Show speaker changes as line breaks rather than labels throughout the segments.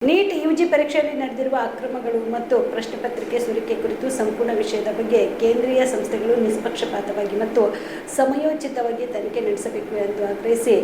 NEET UG ಪರೀಕ್ಷೆಯಲ್ಲಿ ನಡೆದಿರುವ ಅಕ್ರಮಗಳು ಮತ್ತು ಪ್ರಶ್ನೆ ಪತ್ರಿಕೆ ಸೋರಿಕೆ ಕುರಿತು ಸಂಪೂರ್ಣ ವಿಷಯದ ಬಗ್ಗೆ ಕೇಂದ್ರೀಯ ಸಂಸ್ಥೆಗಳು ನಿಷ್ಪಕ್ಷಪಾತವಾಗಿ ಮತ್ತು ಸಮಯೋಚಿತವಾಗಿ ತನಿಖೆ ನಡೆಸಬೇಕು ಎಂದು ಆಗ್ರಹಿಸಿ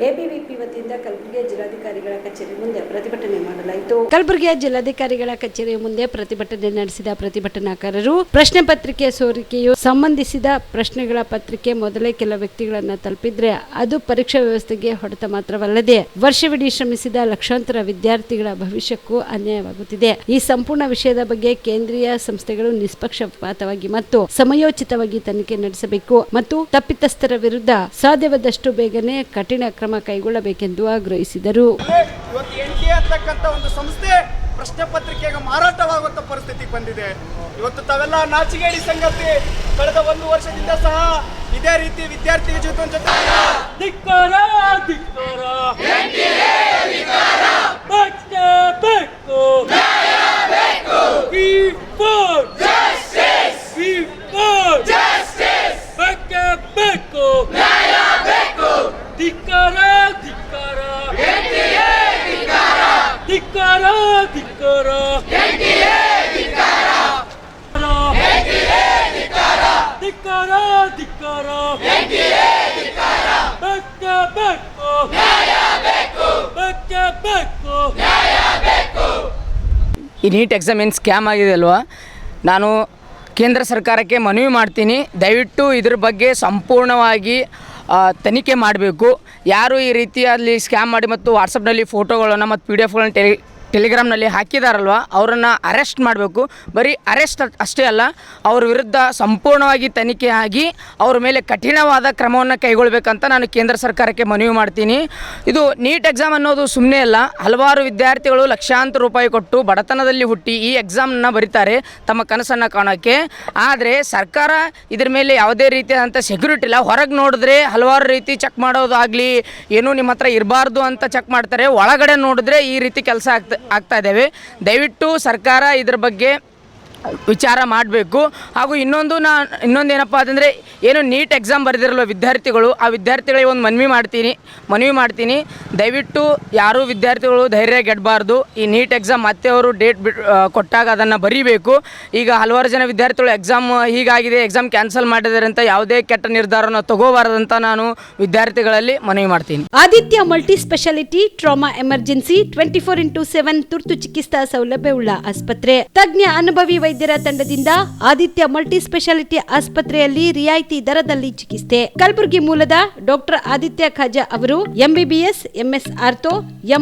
ಎಬಿವಿಪಿ ವತಿಯಿಂದ ಕಲಬುರಗಿ ಜಿಲ್ಲಾಧಿಕಾರಿಗಳ ಕಚೇರಿ ಮುಂದೆ ಪ್ರತಿಭಟನೆ ಮಾಡಲಾಯಿತು. ಕಲಬುರಗಿಯ ಜಿಲ್ಲಾಧಿಕಾರಿಗಳ ಕಚೇರಿಯ ಮುಂದೆ ಪ್ರತಿಭಟನೆ ನಡೆಸಿದ ಪ್ರತಿಭಟನಾಕಾರರು ಪ್ರಶ್ನೆ ಪತ್ರಿಕೆ ಸೋರಿಕೆಯು ಸಂಬಂಧಿಸಿದ ಪ್ರಶ್ನೆಗಳ ಪತ್ರಿಕೆ ಮೊದಲೇ ಕೆಲ ವ್ಯಕ್ತಿಗಳನ್ನು ತಲುಪಿದ್ರೆ ಅದು ಪರೀಕ್ಷಾ ವ್ಯವಸ್ಥೆಗೆ ಹೊಡೆತ ಮಾತ್ರವಲ್ಲದೆ ವರ್ಷವಿಡೀ ಶ್ರಮಿಸಿದ ಲಕ್ಷಾಂತರ ವಿದ್ಯಾರ್ಥಿಗಳ ಭವಿಷ್ಯಕ್ಕೂ ಅನ್ಯಾಯವಾಗುತ್ತಿದೆ. ಈ ಸಂಪೂರ್ಣ ವಿಷಯದ ಬಗ್ಗೆ ಕೇಂದ್ರೀಯ ಸಂಸ್ಥೆಗಳು ನಿಷ್ಪಕ್ಷಪಾತವಾಗಿ ಮತ್ತು ಸಮಯೋಚಿತವಾಗಿ ತನಿಖೆ ನಡೆಸಬೇಕು ಮತ್ತು ತಪ್ಪಿತಸ್ಥರ ವಿರುದ್ಧ ಸಾಧ್ಯವಾದಷ್ಟು ಬೇಗನೆ ಕಠಿಣ ಕ್ರಮ ಕೈಗೊಳ್ಳಬೇಕೆಂದು ಆಗ್ರಹಿಸಿದರು.
ಒಂದು ಸಂಸ್ಥೆ ಪ್ರಶ್ನೆ ಪತ್ರಿಕೆಗೆ ಮಾರಾಟವಾಗುವಂತ ಪರಿಸ್ಥಿತಿ ಬಂದಿದೆ. ಇವತ್ತು ತಾವೆಲ್ಲ ನಾಚಿಗೇಡಿ ಸಂಗತಿ. ಕಳೆದ ಒಂದು ವರ್ಷದಿಂದ ಸಹ ಇದೇ ರೀತಿ ವಿದ್ಯಾರ್ಥಿ ಜೊತೆ
ಈ ನೀಟ್ ಎಕ್ಸಾಮ್ ಏನು ಸ್ಕ್ಯಾಮ್ ಆಗಿದೆ ಅಲ್ವಾ, ನಾನು ಕೇಂದ್ರ ಸರ್ಕಾರಕ್ಕೆ ಮನವಿ ಮಾಡ್ತೀನಿ, ದಯವಿಟ್ಟು ಇದ್ರ ಬಗ್ಗೆ ಸಂಪೂರ್ಣವಾಗಿ ತನಿಖೆ ಮಾಡಬೇಕು. ಯಾರು ಈ ರೀತಿಯಲ್ಲಿ ಸ್ಕ್ಯಾಮ್ ಮಾಡಿ ಮತ್ತು ವಾಟ್ಸಪ್ನಲ್ಲಿ ಫೋಟೋಗಳನ್ನು ಮತ್ತು PDF ಟೆಲಿಗ್ರಾಮ್ನಲ್ಲಿ ಹಾಕಿದಾರಲ್ವ ಅವರನ್ನು ಅರೆಸ್ಟ್ ಮಾಡಬೇಕು. ಬರೀ ಅರೆಸ್ಟ್ ಅಷ್ಟೇ ಅಲ್ಲ, ಅವ್ರ ವಿರುದ್ಧ ಸಂಪೂರ್ಣವಾಗಿ ತನಿಖೆ ಆಗಿ ಅವ್ರ ಮೇಲೆ ಕಠಿಣವಾದ ಕ್ರಮವನ್ನು ಕೈಗೊಳ್ಳಬೇಕಂತ ನಾನು ಕೇಂದ್ರ ಸರ್ಕಾರಕ್ಕೆ ಮನವಿ ಮಾಡ್ತೀನಿ. ಇದು ನೀಟ್ ಎಕ್ಸಾಮ್ ಅನ್ನೋದು ಸುಮ್ಮನೆ ಅಲ್ಲ. ಹಲವಾರು ವಿದ್ಯಾರ್ಥಿಗಳು ಲಕ್ಷಾಂತರ ರೂಪಾಯಿ ಕೊಟ್ಟು ಬಡತನದಲ್ಲಿ ಹುಟ್ಟಿ ಈ ಎಕ್ಸಾಮನ್ನು ಬರೀತಾರೆ ತಮ್ಮ ಕನಸನ್ನು ಕಾಣೋಕ್ಕೆ. ಆದರೆ ಸರ್ಕಾರ ಇದ್ರ ಮೇಲೆ ಯಾವುದೇ ರೀತಿಯಾದಂಥ ಸೆಕ್ಯೂರಿಟಿ ಇಲ್ಲ. ಹೊರಗೆ ನೋಡಿದ್ರೆ ಹಲವಾರು ರೀತಿ ಚೆಕ್ ಮಾಡೋದಾಗಲಿ ಏನೂ ನಿಮ್ಮ ಹತ್ರ ಇರಬಾರ್ದು ಅಂತ ಚೆಕ್ ಮಾಡ್ತಾರೆ. ಒಳಗಡೆ ನೋಡಿದ್ರೆ ಈ ರೀತಿ ಕೆಲಸ ಆಗ್ತಾ ಇದ್ದೇವೆ. ದಯವಿಟ್ಟು ಸರ್ಕಾರ ಇದ್ರ ಬಗ್ಗೆ ವಿಚಾರ ಮಾಡಬೇಕು. ಹಾಗೂ ಇನ್ನೊಂದೇನಪ್ಪ ಅಂತಂದರೆ ಏನು ನೀಟ್ ಎಕ್ಸಾಮ್ ಬರೆದಿರಲ್ಲ ವಿದ್ಯಾರ್ಥಿಗಳು, ಆ ವಿದ್ಯಾರ್ಥಿಗಳಿಗೆ ಒಂದು ಮನವಿ ಮಾಡ್ತೀನಿ, ದಯವಿಟ್ಟು ಯಾರೂ ವಿದ್ಯಾರ್ಥಿಗಳು ಧೈರ್ಯಗೆಡಬಾರ್ದು. ಈ ನೀಟ್ ಎಕ್ಸಾಮ್ ಮತ್ತೆ ಅವರು ಡೇಟ್ ಕೊಟ್ಟಾಗ ಅದನ್ನು ಬರೀಬೇಕು. ಈಗ ಹಲವಾರು ಜನ ವಿದ್ಯಾರ್ಥಿಗಳು ಎಕ್ಸಾಮ್ ಹೀಗಾಗಿದೆ, ಎಕ್ಸಾಮ್ ಕ್ಯಾನ್ಸಲ್ ಮಾಡಿದ್ದಾರೆ ಅಂತ ಯಾವುದೇ ಕೆಟ್ಟ ನಿರ್ಧಾರನ ತಗೋಬಾರದಂತ ನಾನು ವಿದ್ಯಾರ್ಥಿಗಳಲ್ಲಿ ಮನವಿ ಮಾಡ್ತೀನಿ.
Aditya multi speciality trauma emergency 24x7 ತುರ್ತು ಚಿಕಿತ್ಸಾ ಸೌಲಭ್ಯವುಳ್ಳ ಆಸ್ಪತ್ರೆ. ತಜ್ಞ ಅನುಭವಿ ವೈದ್ಯರ ತಂಡದಿಂದ ಆದಿತ್ಯ ಮಲ್ಟಿ ಸ್ಪೆಷಾಲಿಟಿ ಆಸ್ಪತ್ರೆಯಲ್ಲಿ ರಿಯಾಯಿತಿ ದರದಲ್ಲಿ ಚಿಕಿತ್ಸೆ. ಕಲಬುರಗಿ ಮೂಲದ ಡಾಕ್ಟರ್ ಆದಿತ್ಯ ಖಾಜಾ ಅವರು MBBS, MS ortho,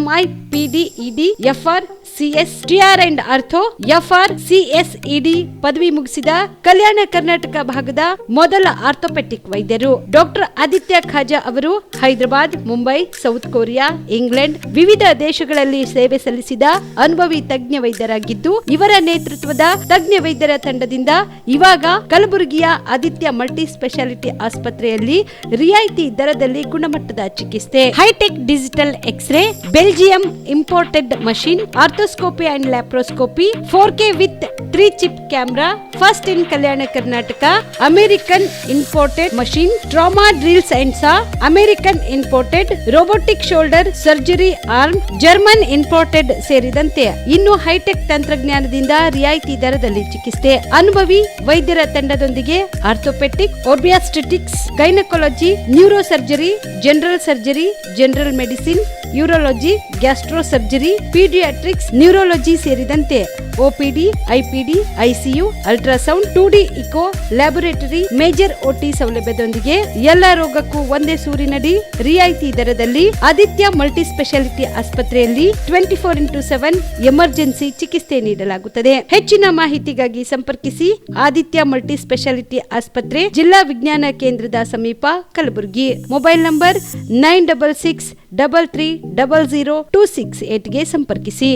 MI, PD, ED, FR, CS, TR and ortho, FR, CS, ED ಪದವಿ ಮುಗಿಸಿದ ಕಲ್ಯಾಣ ಕರ್ನಾಟಕ ಭಾಗದ ಮೊದಲ ಆರ್ಥೋಪೆಟಿಕ್ ವೈದ್ಯರು. ಡಾಕ್ಟರ್ ಆದಿತ್ಯ ಖಾಜಾ ಅವರು Hyderabad, Mumbai, south Korea, England ವಿವಿಧ ದೇಶಗಳಲ್ಲಿ ಸೇವೆ ಸಲ್ಲಿಸಿದ ಅನುಭವಿ ತಜ್ಞ ವೈದ್ಯರಾಗಿದ್ದು, ಇವರ ನೇತೃತ್ವದ ತಜ್ಞ ವೈದ್ಯರ ತಂಡದಿಂದ ಇವಾಗ ಕಲಬುರಗಿಯ ಆದಿತ್ಯ ಮಲ್ಟಿ ಸ್ಪೆಷಾಲಿಟಿ ಆಸ್ಪತ್ರೆಯಲ್ಲಿ ರಿಯಾಯಿತಿ ದರದಲ್ಲಿ ಗುಣಮಟ್ಟದ ಚಿಕಿತ್ಸೆ, hi-tech digital X-ray, Belgium imported machine, arthroscopy and laparoscopy, 4K with 3 chip camera, first in Kalyana Karnataka, American imported machine, trauma drills and saw, American imported robotic shoulder surgery arm, German imported ಸೇರಿದಂತೆ ಇನ್ನು high tech ತಂತ್ರಜ್ಞಾನದಿಂದ ರಿಯಾಯಿತಿ ದರದಲ್ಲಿ ಚಿಕಿತ್ಸೆ. ಅನುಭವಿ ವೈದ್ಯರ ತಂಡದೊಂದಿಗೆ orthopaedic, obstetrics, gynaecology, neuro surgery, general surgery, general medicine, urology, gastro surgery, paediatrics, neurology ಸೇರಿದಂತೆ OPD, IPD, ICU, ultrasound, 2D echo, laboratory, major OT ಸೌಲಭ್ಯದೊಂದಿಗೆ ಎಲ್ಲ ರೋಗಕ್ಕೂ ಒಂದೇ ಸೂರಿನಡಿ ರಿಯಾಯಿತಿ ದರದಲ್ಲಿ ಆದಿತ್ಯ ಮಲ್ಟಿ ಸ್ಪೆಷಾಲಿಟಿ ಆಸ್ಪತ್ರೆಯಲ್ಲಿ 24x7 ಎಮರ್ಜೆನ್ಸಿ ಚಿಕಿತ್ಸೆ ನೀಡಲಾಗುತ್ತದೆ. ಹೆಚ್ಚಿನ ಮಾಹಿತಿಗಾಗಿ ಸಂಪರ್ಕಿಸಿ ಆದಿತ್ಯ ಮಲ್ಟಿ ಸ್ಪೆಷಾಲಿಟಿ ಆಸ್ಪತ್ರೆ, ಜಿಲ್ಲಾ ವಿಜ್ಞಾನ ಕೇಂದ್ರದ ಸಮೀಪ, ಕಲಬುರಗಿ. ಮೊಬೈಲ್ ನಂಬರ್ 9663300268 ಗೆ ಸಂಪರ್ಕಿಸಿ.